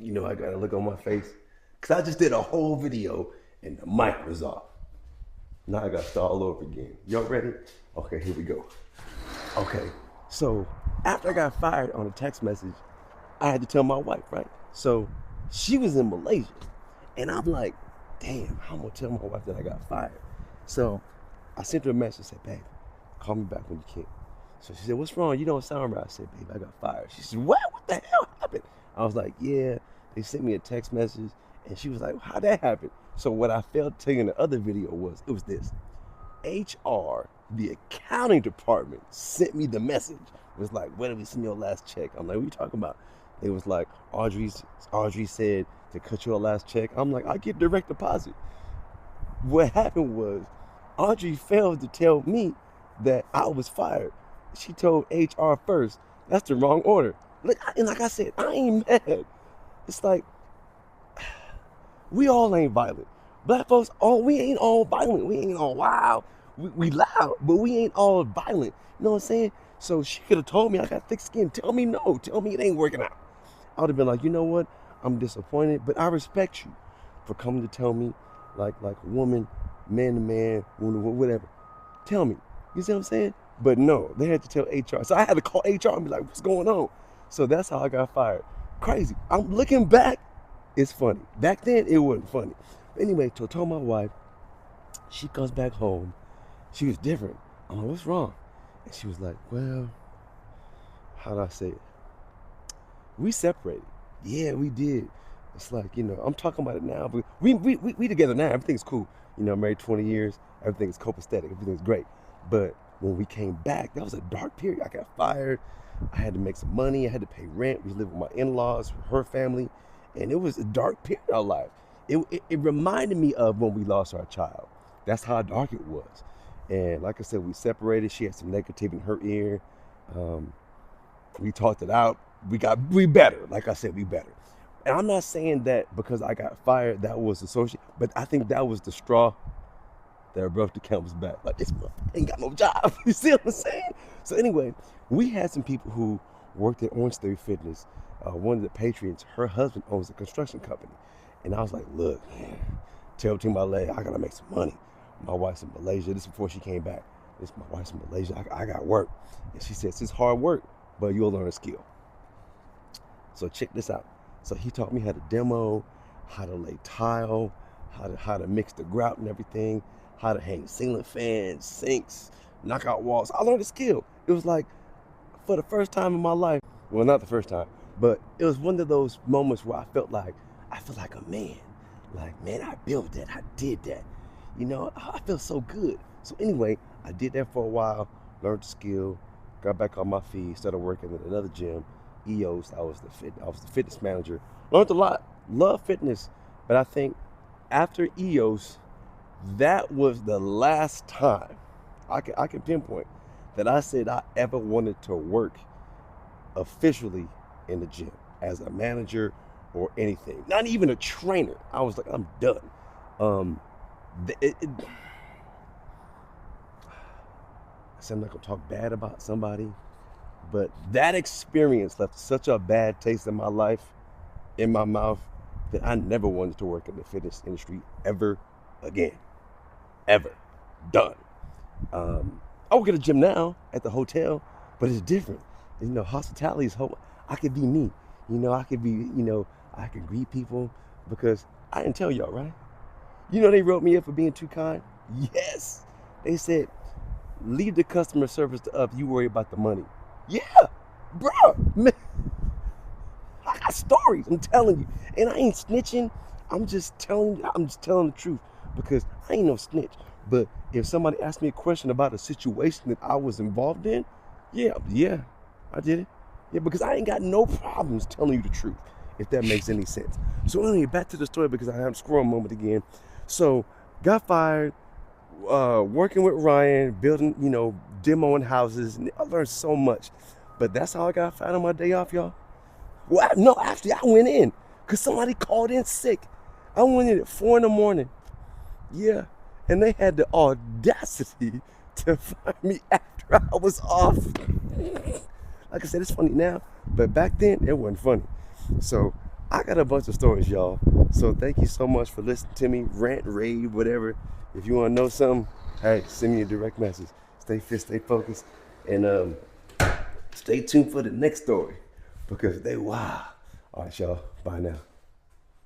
You know I gotta look on my face. Cause I just did a whole video and the mic was off. Now I gotta start all over again. Y'all ready? Okay, here we go. Okay, so after I got fired on a text message, I had to tell my wife, right? So she was in Malaysia. And I'm like, damn, how am I gonna tell my wife that I got fired? So I sent her a message, said, babe, call me back when you can. So she said, what's wrong? You don't sound right. I said, babe, I got fired. She said, what? What the hell happened? I was like, yeah, they sent me a text message. And she was like, how'd that happen? So what I failed to tell you in the other video was, it was this. HR, the accounting department, sent me the message. It was like, when did we send your last check? I'm like, what are you talking about? It was like, Audrey said to cut your last check. I'm like, I get direct deposit. What happened was, Audrey failed to tell me that I was fired. She told HR first. That's the wrong order. And like I said, I ain't mad. It's like, we all ain't violent. Black folks, we ain't all violent. We ain't all wild. We loud, but we ain't all violent. You know what I'm saying? So she could have told me I got thick skin. Tell me no. Tell me it ain't working out. I would have been like, you know what? I'm disappointed, but I respect you for coming to tell me, like a woman, man to man, woman to whatever. Tell me. You see what I'm saying? But no, they had to tell HR. So I had to call HR and be like, what's going on? So that's how I got fired. Crazy. I'm looking back, it's funny. Back then, it wasn't funny. But anyway, so I told my wife, she comes back home. She was different. I'm like, what's wrong? And she was like, well, how do I say it? We separated. Yeah, we did. It's like, I'm talking about it now, but we together now. Everything's cool. Married 20 years. Everything's copacetic. Everything's great. But when we came back, that was a dark period. I got fired. I had to make some money. I had to pay rent. We lived with my in-laws, her family. And it was a dark period in our life. It reminded me of when we lost our child. That's how dark it was. And like I said, we separated. She had some negativity in her ear. We talked it out. We better. Like I said, we better. And I'm not saying that because I got fired, that was associated, but I think that was the straw that broke the camel's back. Like, this motherfucker ain't got no job. You see what I'm saying? So anyway, we had some people who worked at Orange Theory Fitness. One of the patrons, her husband owns a construction company. And I was like, look, man, tail between my leg, I gotta make some money. My wife's in Malaysia. This is before she came back. My wife's in Malaysia. I got work. And she says, it's hard work, but you'll learn a skill. So check this out. So he taught me how to demo, how to lay tile, how to mix the grout and everything, how to hang ceiling fans, sinks, knock out walls. I learned a skill. It was like, for the first time in my life, well, not the first time, but it was one of those moments where I felt like a man. Like, man, I built that. I did that. I felt so good. So anyway, I did that for a while, learned the skill, got back on my feet, started working at another gym, EOS. I was the fitness manager. Learned a lot. Love fitness. But I think after EOS, that was the last time I can pinpoint that I said I ever wanted to work officially in the gym as a manager or anything. Not even a trainer. I was like, I'm done. I said I'm not gonna talk bad about somebody, but that experience left such a bad taste in my life, in my mouth, that I never wanted to work in the fitness industry ever again. Ever. Done. I work at a gym now at the hotel, but it's different. Hospitality is home. I could be me. I could be, I could greet people because I didn't tell y'all, right? They wrote me up for being too kind. Yes. They said, leave the customer service to us. You worry about the money. Yeah, bro. Man, I got stories. I'm telling you, and I ain't snitching. I'm just telling the truth because I ain't no snitch. But if somebody asked me a question about a situation that I was involved in, yeah, I did it. Yeah, because I ain't got no problems telling you the truth, if that makes any sense. So anyway, back to the story because I had a squirrel moment again. So got fired, working with Ryan, building, demoing houses. I learned so much. But that's how I got fired on my day off, y'all. Well, no, actually, I went in because somebody called in sick. I went in at 4 in the morning. Yeah. And they had the audacity to fire me after I was off. Like I said, it's funny now, but back then, it wasn't funny. So I got a bunch of stories, y'all. So thank you so much for listening to me rant, rave, whatever. If you want to know something, hey, send me a direct message. Stay fit, stay focused, and stay tuned for the next story because they wow. All right, y'all. Bye now.